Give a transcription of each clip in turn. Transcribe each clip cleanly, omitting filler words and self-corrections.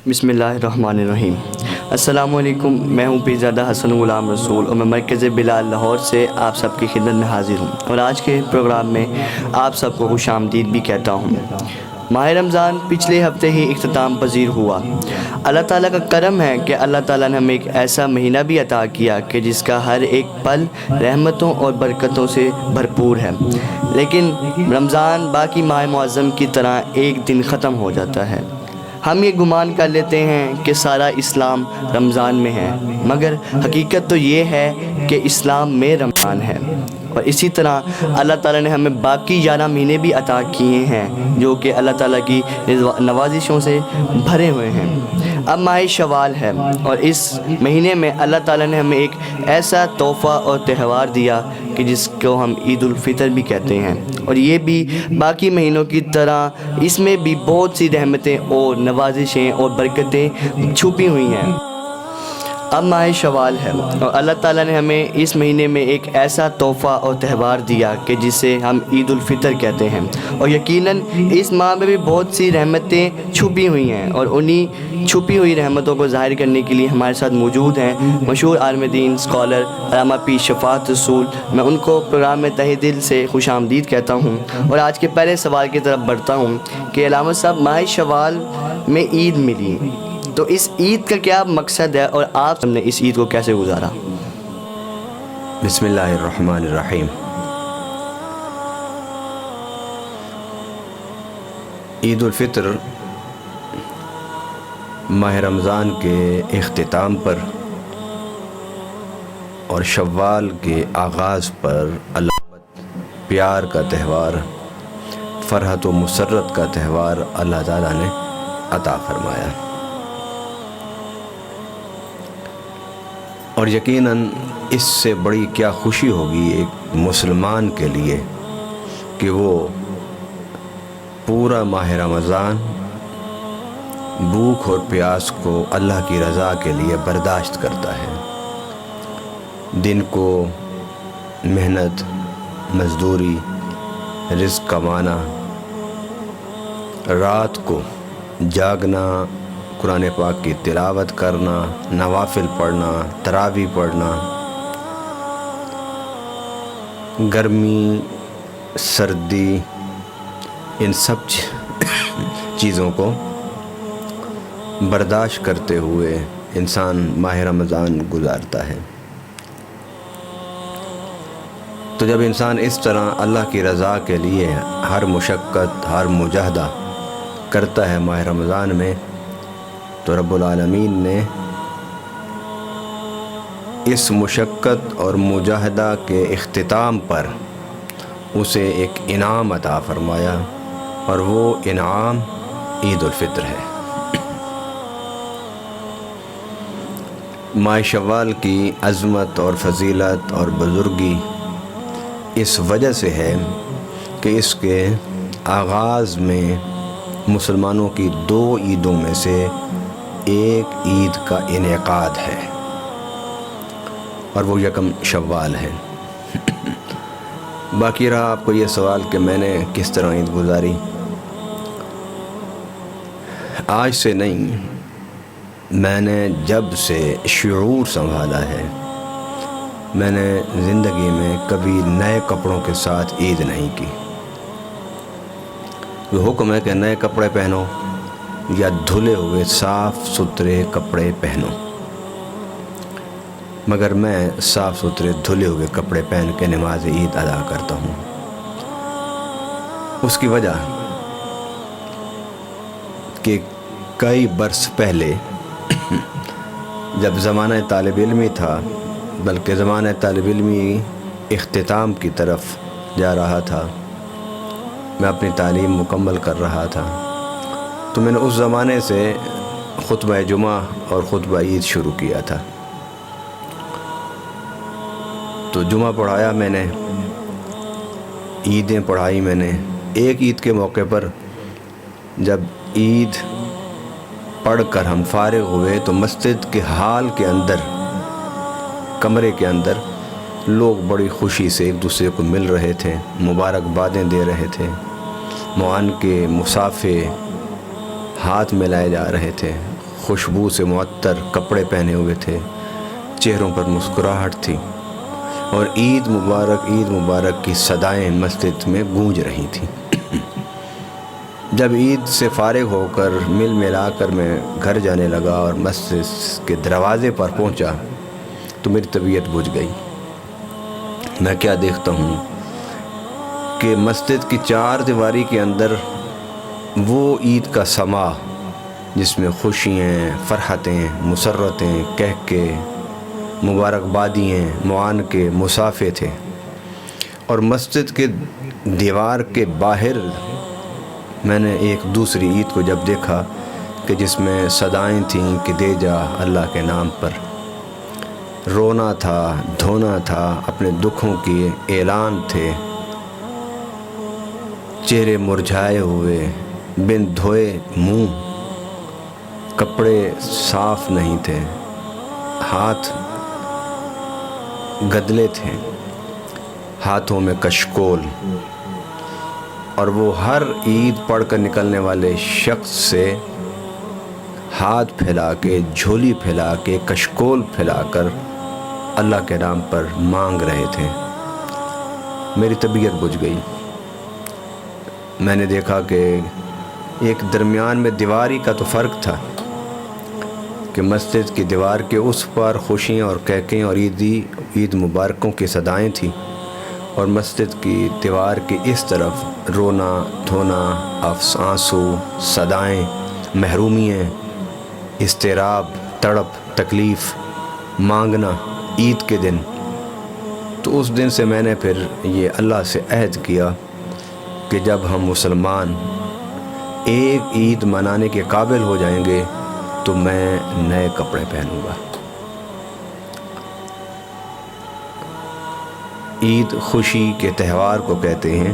بسم اللہ الرحمن الرحیم۔ السلام علیکم، میں ہوں پیرزادہ حسن غلام رسول اور میں مرکز بلال لاہور سے آپ سب کی خدمت میں حاضر ہوں اور آج کے پروگرام میں آپ سب کو خوش آمدید بھی کہتا ہوں۔ ماہ رمضان پچھلے ہفتے ہی اختتام پذیر ہوا۔ اللہ تعالیٰ کا کرم ہے کہ اللہ تعالیٰ نے ہمیں ایک ایسا مہینہ بھی عطا کیا کہ جس کا ہر ایک پل رحمتوں اور برکتوں سے بھرپور ہے، لیکن رمضان باقی ماہ معظم کی طرح ایک دن ختم ہو جاتا ہے۔ ہم یہ گمان کر لیتے ہیں کہ سارا اسلام رمضان میں ہے، مگر حقیقت تو یہ ہے کہ اسلام میں رمضان ہے، اور اسی طرح اللہ تعالیٰ نے ہمیں باقی 11 مہینے بھی عطا کیے ہیں جو کہ اللہ تعالیٰ کی نوازشوں سے بھرے ہوئے ہیں۔ اب ماہ شوال ہے اور اس مہینے میں اللہ تعالیٰ نے ہمیں ایک ایسا تحفہ اور تہوار دیا کہ جس کو ہم عید الفطر بھی کہتے ہیں، اور یہ بھی باقی مہینوں کی طرح اس میں بھی بہت سی رحمتیں اور نوازشیں اور برکتیں چھپی ہوئی ہیں۔ اب ماہ شوال ہے اور اللہ تعالیٰ نے ہمیں اس مہینے میں ایک ایسا تحفہ اور تہوار دیا کہ جسے ہم عید الفطر کہتے ہیں، اور یقیناً اس ماہ میں بھی بہت سی رحمتیں چھپی ہوئی ہیں، اور انہی چھپی ہوئی رحمتوں کو ظاہر کرنے کے لیے ہمارے ساتھ موجود ہیں مشہور عالم دین اسکالر علامہ پیر شفاعت رسول۔ میں ان کو پروگرام میں تہہ دل سے خوش آمدید کہتا ہوں اور آج کے پہلے سوال کی طرف بڑھتا ہوں کہ علامہ صاحب، ماہ شوال میں عید ملی تو اس عید کا کیا مقصد ہے اور آپ نے اس عید کو کیسے گزارا؟ بسم اللہ الرحمن الرحیم۔ عید الفطر ماہ رمضان کے اختتام پر اور شوال کے آغاز پر علامت پیار کا تہوار، فرحت و مسرت کا تہوار اللہ تعالیٰ نے عطا فرمایا، اور یقیناً اس سے بڑی کیا خوشی ہوگی ایک مسلمان کے لیے کہ وہ پورا ماہ رمضان بھوک اور پیاس کو اللہ کی رضا کے لیے برداشت کرتا ہے، دن کو محنت مزدوری رزق کمانا، رات کو جاگنا، قرآن پاک کی تلاوت کرنا، نوافل پڑھنا، تراویح پڑھنا، گرمی سردی ان سب چیزوں کو برداشت کرتے ہوئے انسان ماہ رمضان گزارتا ہے۔ تو جب انسان اس طرح اللہ کی رضا کے لیے ہر مشقت ہر مجاہدہ کرتا ہے ماہ رمضان میں، تو رب العالمین نے اس مشقت اور مجاہدہ کے اختتام پر اسے ایک انعام عطا فرمایا، اور وہ انعام عید الفطر ہے۔ ماہ شوال کی عظمت اور فضیلت اور بزرگی اس وجہ سے ہے کہ اس کے آغاز میں مسلمانوں کی 2 عیدوں میں سے ایک عید کا انعقاد ہے، اور وہ یکم شوال ہے۔ باقی رہا آپ کو یہ سوال کہ میں نے کس طرح عید گزاری۔ آج سے نہیں، میں نے جب سے شعور سنبھالا ہے، میں نے زندگی میں کبھی نئے کپڑوں کے ساتھ عید نہیں کی۔ یہ حکم ہے کہ نئے کپڑے پہنو یا دھلے ہوئے صاف ستھرے کپڑے پہنو، مگر میں صاف ستھرے دھلے ہوئے کپڑے پہن کے نماز عید ادا کرتا ہوں۔ اس کی وجہ کہ کئی برس پہلے جب زمانہ طالب علمی تھا، بلکہ زمانہ طالب علمی اختتام کی طرف جا رہا تھا، میں اپنی تعلیم مکمل کر رہا تھا، تو میں نے اس زمانے سے خطبہ جمعہ اور خطبہ عید شروع کیا تھا۔ تو جمعہ پڑھایا میں نے، عیدیں پڑھائی میں نے۔ ایک عید کے موقع پر جب عید پڑھ کر ہم فارغ ہوئے تو مسجد کے ہال کے اندر، کمرے کے اندر لوگ بڑی خوشی سے ایک دوسرے کو مل رہے تھے، مبارکبادیں دے رہے تھے، معانقے مصافحے ہاتھ ملائے جا رہے تھے، خوشبو سے معطر کپڑے پہنے ہوئے تھے، چہروں پر مسکراہٹ تھی، اور عید مبارک کی صدائیں مسجد میں گونج رہی تھیں۔ جب عید سے فارغ ہو کر مل ملا کر میں گھر جانے لگا اور مسجد کے دروازے پر پہنچا تو میری طبیعت بجھ گئی۔ میں کیا دیکھتا ہوں کہ مسجد کی چار دیواری کے اندر وہ عید کا سما جس میں خوشیاں، فرحتیں، مسرتیں، کہکے، مبارکبادیاں، معانقے، مصافحے تھے، اور مسجد کے دیوار کے باہر میں نے ایک دوسری عید کو جب دیکھا کہ جس میں صدائیں تھیں کہ دے جا اللہ کے نام پر، رونا تھا، دھونا تھا، اپنے دکھوں کے اعلان تھے، چہرے مرجھائے ہوئے، بن دھوئے منہ، کپڑے صاف نہیں تھے، ہاتھ گدلے تھے، ہاتھوں میں کشکول، اور وہ ہر عید پڑھ کر نکلنے والے شخص سے ہاتھ پھیلا کے، جھولی پھیلا کے، کشکول پھیلا کر اللہ کے نام پر مانگ رہے تھے۔ میری طبیعت بجھ گئی۔ میں نے دیکھا کہ ایک درمیان میں دیواری کا تو فرق تھا کہ مسجد کی دیوار کے اس پار خوشیاں اور کہکیں اور عید مبارکوں کی صدائیں تھیں، اور مسجد کی دیوار کی اس طرف رونا، دھونا، آنسو، صدائیں، محرومیاں، اضطراب، تڑپ، تکلیف، مانگنا عید کے دن۔ تو اس دن سے میں نے پھر یہ اللہ سے عہد کیا کہ جب ہم مسلمان ایک عید منانے کے قابل ہو جائیں گے تو میں نئے کپڑے پہنوں گا۔ عید خوشی کے تہوار کو کہتے ہیں،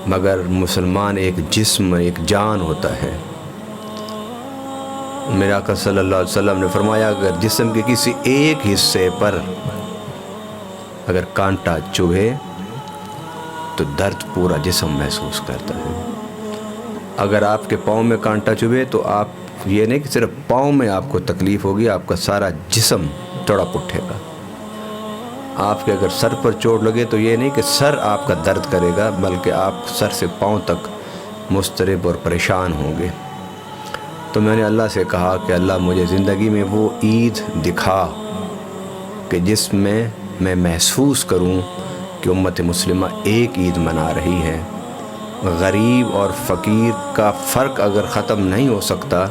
مگر مسلمان ایک جسم، ایک جان ہوتا ہے۔ میرے آقا صلی اللہ علیہ وسلم نے فرمایا اگر جسم کے کسی ایک حصے پر اگر کانٹا چبھے تو درد پورا جسم محسوس کرتا ہے۔ اگر آپ کے پاؤں میں کانٹا چبھے تو آپ یہ نہیں کہ صرف پاؤں میں آپ کو تکلیف ہوگی، آپ کا سارا جسم تڑپ اٹھے گا۔ آپ کے اگر سر پر چوٹ لگے تو یہ نہیں کہ سر آپ کا درد کرے گا، بلکہ آپ سر سے پاؤں تک مضطرب اور پریشان ہوں گے۔ تو میں نے اللہ سے کہا کہ اللہ مجھے زندگی میں وہ عید دکھا کہ جس میں میں محسوس کروں کہ امت مسلمہ ایک عید منا رہی ہے۔ غریب اور فقیر کا فرق اگر ختم نہیں ہو سکتا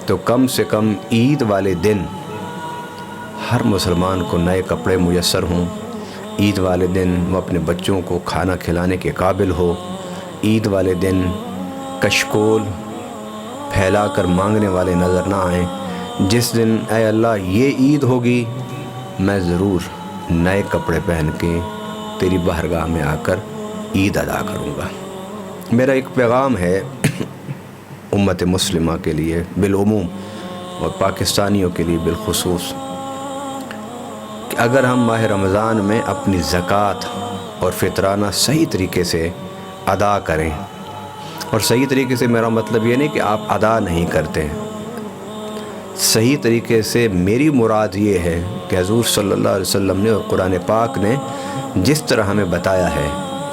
تو کم سے کم عید والے دن ہر مسلمان کو نئے کپڑے میسر ہوں، عید والے دن وہ اپنے بچوں کو کھانا کھلانے کے قابل ہو، عید والے دن کشکول پھیلا کر مانگنے والے نظر نہ آئیں۔ جس دن اے اللہ یہ عید ہوگی میں ضرور نئے کپڑے پہن کے تیری بارگاہ میں آ کر عید ادا کروں گا۔ میرا ایک پیغام ہے امت مسلمہ کے لیے بالعموم اور پاکستانیوں کے لیے بالخصوص کہ اگر ہم ماہ رمضان میں اپنی زکوٰۃ اور فطرانہ صحیح طریقے سے ادا کریں، اور صحیح طریقے سے میرا مطلب یہ نہیں کہ آپ ادا نہیں کرتے، صحیح طریقے سے میری مراد یہ ہے کہ حضور صلی اللہ علیہ وسلم نے اور قرآن پاک نے جس طرح ہمیں بتایا ہے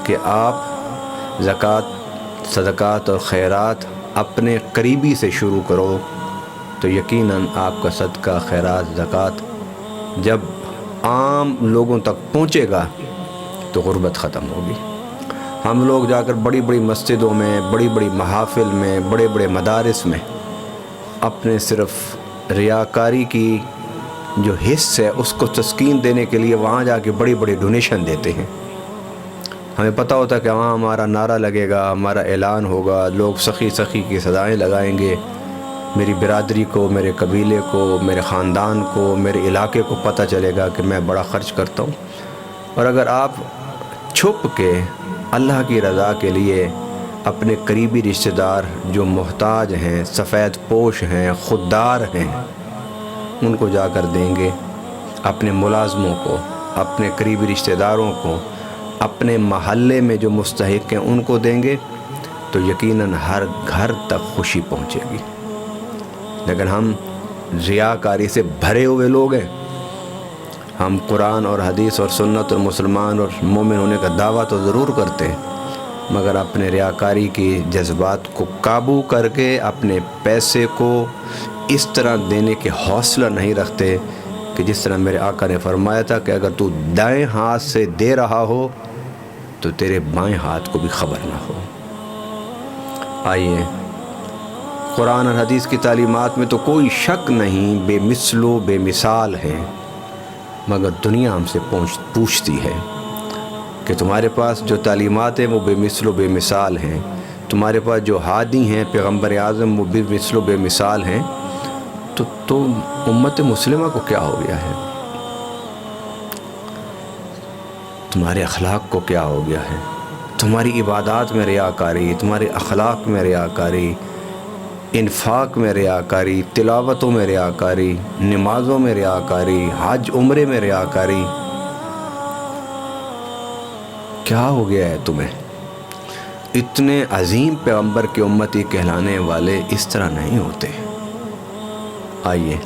کہ آپ زکوٰۃ، صدقات اور خیرات اپنے قریبی سے شروع کرو، تو یقیناً آپ کا صدقہ، خیرات، زکوٰۃ جب عام لوگوں تک پہنچے گا تو غربت ختم ہوگی۔ ہم لوگ جا کر بڑی بڑی مسجدوں میں، بڑی بڑی محافل میں، بڑے بڑے مدارس میں اپنے صرف ریاکاری کی جو حص ہے اس کو تسکین دینے کے لیے وہاں جا کے بڑی بڑی ڈونیشن دیتے ہیں۔ ہمیں پتہ ہوتا ہے کہ وہاں ہمارا نعرہ لگے گا، ہمارا اعلان ہوگا، لوگ سخی سخی کی صدائیں لگائیں گے، میری برادری کو، میرے قبیلے کو، میرے خاندان کو، میرے علاقے کو پتہ چلے گا کہ میں بڑا خرچ کرتا ہوں۔ اور اگر آپ چھپ کے اللہ کی رضا کے لیے اپنے قریبی رشتہ دار جو محتاج ہیں، سفید پوش ہیں، خوددار ہیں، ان کو جا کر دیں گے، اپنے ملازموں کو، اپنے قریبی رشتہ داروں کو، اپنے محلے میں جو مستحق ہیں ان کو دیں گے، تو یقیناً ہر گھر تک خوشی پہنچے گی۔ لیکن ہم ریاکاری سے بھرے ہوئے لوگ ہیں. ہم قرآن اور حدیث اور سنت اور مسلمان اور مومن ہونے کا دعویٰ تو ضرور کرتے ہیں، مگر اپنے ریاکاری کی جذبات کو قابو کر کے اپنے پیسے کو اس طرح دینے کے حوصلہ نہیں رکھتے کہ جس طرح میرے آقا نے فرمایا تھا کہ اگر تو دائیں ہاتھ سے دے رہا ہو تو تیرے بائیں ہاتھ کو بھی خبر نہ ہو. آئیے، قرآن اور حدیث کی تعلیمات میں تو کوئی شک نہیں بے مثل و بے مثال ہیں، مگر دنیا ہم سے پوچھتی ہے کہ تمہارے پاس جو تعلیمات ہیں وہ بے مثل و بے مثال ہیں، تمہارے پاس جو ہادی ہیں پیغمبر اعظم وہ بے مثل و بے مثال ہیں، تو امت مسلمہ کو کیا ہو گیا ہے؟ تمہارے اخلاق کو کیا ہو گیا ہے؟ تمہاری عبادات میں ریاکاری، تمہارے اخلاق میں ریاکاری، انفاق میں ریاکاری، تلاوتوں میں ریاکاری، نمازوں میں ریاکاری، حج عمرے میں ریاکاری، کیا ہو گیا ہے تمہیں؟ اتنے عظیم پیغمبر کے امتی کہلانے والے اس طرح نہیں ہوتے. آئیے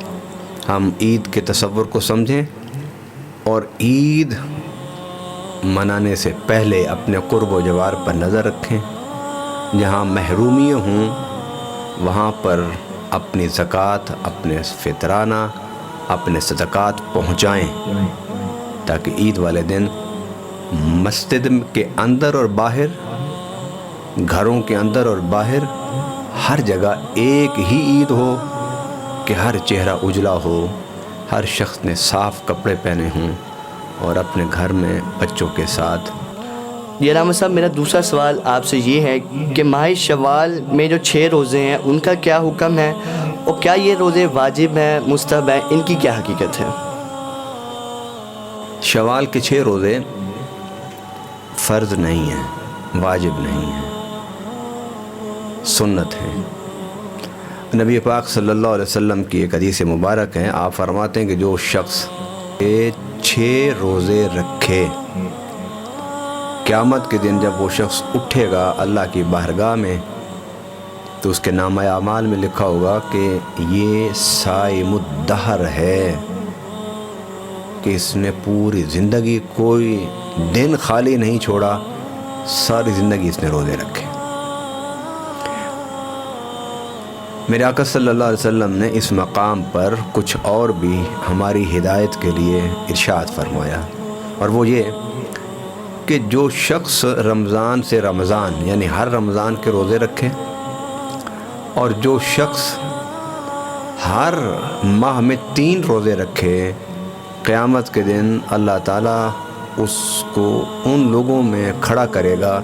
ہم عید کے تصور کو سمجھیں اور عید منانے سے پہلے اپنے قرب و جوار پر نظر رکھیں. جہاں محرومیاں ہوں وہاں پر اپنی زکوٰۃ، اپنے فطرانہ، اپنے صدقات پہنچائیں تاکہ عید والے دن مسجد کے اندر اور باہر، گھروں کے اندر اور باہر، ہر جگہ ایک ہی عید ہو کہ ہر چہرہ اجلا ہو، ہر شخص نے صاف کپڑے پہنے ہوں اور اپنے گھر میں بچوں کے ساتھ. یہ علامہ صاحب، میرا دوسرا سوال آپ سے یہ ہے کہ ماہ شوال میں جو 6 روزے ہیں ان کا کیا حکم ہے، اور کیا یہ روزے واجب ہیں، مستحب ہیں، ان کی کیا حقیقت ہے؟ شوال کے 6 روزے فرض نہیں ہیں، واجب نہیں ہیں، سنت ہیں. نبی پاک صلی اللہ علیہ وسلم کی ایک حدیث مبارک ہے، آپ فرماتے ہیں کہ جو شخص 6 روزے رکھے، قیامت کے دن جب وہ شخص اٹھے گا اللہ کی بارگاہ میں تو اس کے نامہ اعمال میں لکھا ہوگا کہ یہ صائم الدہر ہے، کہ اس نے پوری زندگی کوئی دن خالی نہیں چھوڑا، ساری زندگی اس نے روزے رکھے. میرے آقا صلی اللہ علیہ وسلم نے اس مقام پر کچھ اور بھی ہماری ہدایت کے لیے ارشاد فرمایا، اور وہ یہ کہ جو شخص رمضان سے رمضان یعنی ہر رمضان کے روزے رکھے، اور جو شخص ہر ماہ میں 3 روزے رکھے، قیامت کے دن اللہ تعالیٰ اس کو ان لوگوں میں کھڑا کرے گا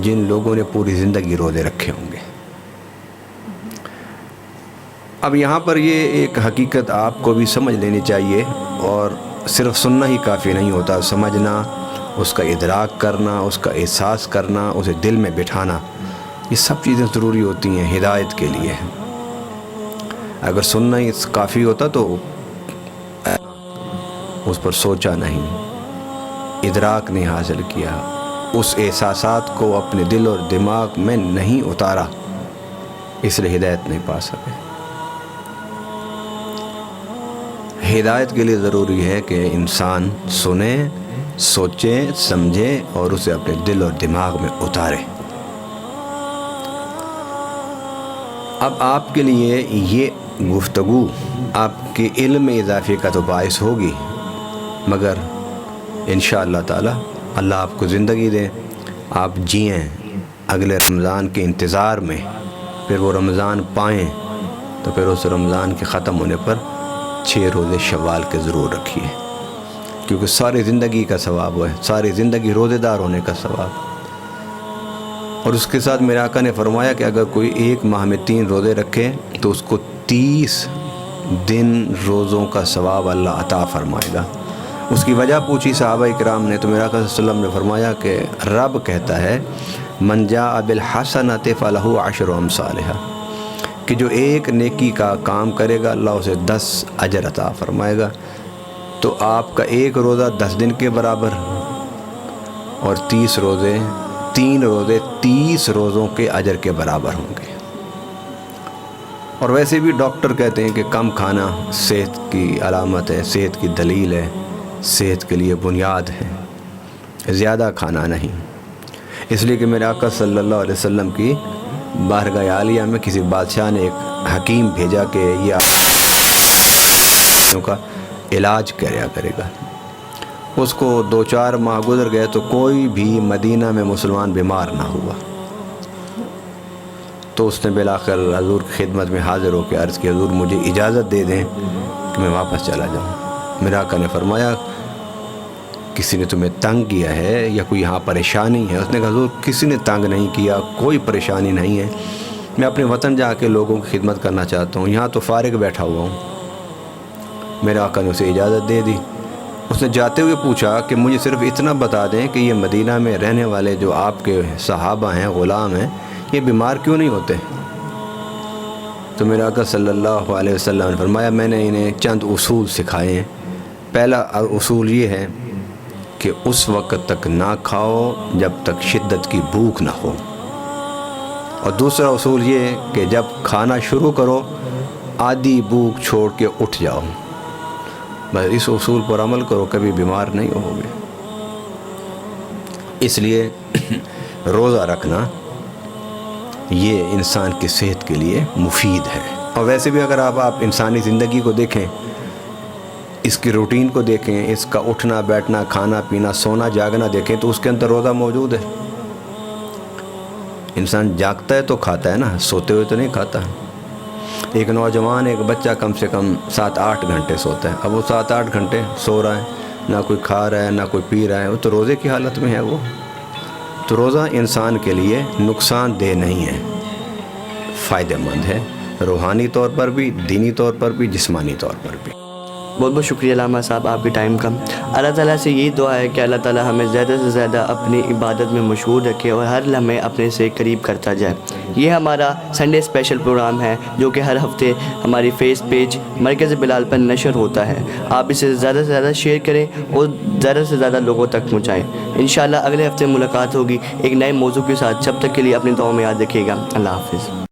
جن لوگوں نے پوری زندگی روزے رکھے ہوں گے. اب یہاں پر یہ ایک حقیقت آپ کو بھی سمجھ لینی چاہیے، اور صرف سننا ہی کافی نہیں ہوتا، سمجھنا، اس کا ادراک کرنا، اس کا احساس کرنا، اسے دل میں بٹھانا، یہ سب چیزیں ضروری ہوتی ہیں ہدایت کے لیے. اگر سننا ہی کافی ہوتا تو اس پر سوچا نہیں، ادراک نہیں حاصل کیا، اس احساسات کو اپنے دل اور دماغ میں نہیں اتارا، اس لیے ہدایت نہیں پا سکے. ہدایت کے لیے ضروری ہے کہ انسان سنے، سوچے، سمجھے اور اسے اپنے دل اور دماغ میں اتارے. اب آپ کے لیے یہ گفتگو آپ کے علم میں اضافے کا تو باعث ہوگی، مگر انشاءاللہ تعالی اللہ آپ کو زندگی دے، آپ جئیں اگلے رمضان کے انتظار میں، پھر وہ رمضان پائیں تو پھر اس رمضان کے ختم ہونے پر 6 روزے شوال کے ضرور رکھیے، کیونکہ ساری زندگی کا ثواب ہے، ساری زندگی روزے دار ہونے کا ثواب. اور اس کے ساتھ میرے آقا نے فرمایا کہ اگر کوئی ایک ماہ میں 3 روزے رکھے تو اس کو 30 دن روزوں کا ثواب اللہ عطا فرمائے گا. اس کی وجہ پوچھی صحابہ کرام نے تو میرے آقا صلی اللہ علیہ وسلم نے فرمایا کہ رب کہتا ہے من جاء بالحسنۃ فلہ 10 امثالھا، کہ جو ایک نیکی کا کام کرے گا اللہ اسے 10 اجر عطا فرمائے گا. تو آپ کا ایک روزہ 10 دن کے برابر، اور 3 روزے 30 روزوں کے اجر کے برابر ہوں گے. اور ویسے بھی ڈاکٹر کہتے ہیں کہ کم کھانا صحت کی علامت ہے، صحت کی دلیل ہے، صحت کے لیے بنیاد ہے، زیادہ کھانا نہیں۔ اس لیے کہ میرے آقا صلی اللہ علیہ وسلم کی بارگاہ عالیہ میں کسی بادشاہ نے ایک حکیم بھیجا کہ یہ کا علاج کریا کرے گا۔ اس کو 2-4 ماہ گزر گئے تو کوئی بھی مدینہ میں مسلمان بیمار نہ ہوا۔ تو اس نے بالآخر حضور کی خدمت میں حاضر ہو کے عرض کی حضور مجھے اجازت دے دیں کہ میں واپس چلا جاؤں۔ میرے آقا نے فرمایا کسی نے تمہیں تنگ کیا ہے یا کوئی یہاں پریشانی ہے؟ اس نے کہا حضور کسی نے تنگ نہیں کیا، کوئی پریشانی نہیں ہے، میں اپنے وطن جا کے لوگوں کی خدمت کرنا چاہتا ہوں، یہاں تو فارغ بیٹھا ہوا ہوں۔ میرے آقا نے اسے اجازت دے دی۔ اس نے جاتے ہوئے پوچھا کہ مجھے صرف اتنا بتا دیں کہ یہ مدینہ میں رہنے والے جو آپ کے صحابہ ہیں، غلام ہیں، یہ بیمار کیوں نہیں ہوتے؟ تو میرے آقا صلی اللہ علیہ وسلم نے فرمایا میں نے انہیں چند اصول سکھائے ہیں۔ پہلا اصول یہ ہے کہ اس وقت تک نہ کھاؤ جب تک شدت کی بھوک نہ ہو، اور دوسرا اصول یہ ہے کہ جب کھانا شروع کرو آدھی بھوک چھوڑ کے اٹھ جاؤ۔ بس اس اصول پر عمل کرو، کبھی بیمار نہیں ہوگے۔ اس لیے روزہ رکھنا یہ انسان کی صحت کے لیے مفید ہے۔ اور ویسے بھی اگر آپ انسانی زندگی کو دیکھیں، اس کی روٹین کو دیکھیں، اس کا اٹھنا بیٹھنا، کھانا پینا، سونا جاگنا دیکھیں تو اس کے اندر روزہ موجود ہے۔ انسان جاگتا ہے تو کھاتا ہے نا، سوتے ہوئے تو نہیں کھاتا۔ ایک نوجوان، ایک بچہ کم سے کم 7-8 گھنٹے سوتا ہے، اب وہ 7-8 گھنٹے سو رہا ہے، نہ کوئی کھا رہا ہے نہ کوئی پی رہا ہے، وہ تو روزے کی حالت میں ہے۔ وہ تو روزہ انسان کے لیے نقصان دہ نہیں ہے، فائدہ مند ہے، روحانی طور پر بھی، دینی طور پر بھی، جسمانی طور پر بھی۔ بہت بہت شکریہ علامہ صاحب آپ کے ٹائم کا۔ اللہ تعالیٰ سے یہی دعا ہے کہ اللہ تعالیٰ ہمیں زیادہ سے زیادہ اپنی عبادت میں مشغول رکھے اور ہر لمحے اپنے سے قریب کرتا جائے۔ یہ ہمارا سنڈے اسپیشل پروگرام ہے جو کہ ہر ہفتے ہماری فیس پیج مرکز بلال پر نشر ہوتا ہے۔ آپ اسے زیادہ سے زیادہ شیئر کریں اور زیادہ سے زیادہ لوگوں تک پہنچائیں۔ انشاءاللہ اگلے ہفتے ملاقات ہوگی ایک نئے موضوع کے ساتھ۔ جب تک کے لیے اپنی دعاؤں میں یاد رکھیے گا۔ اللہ حافظ۔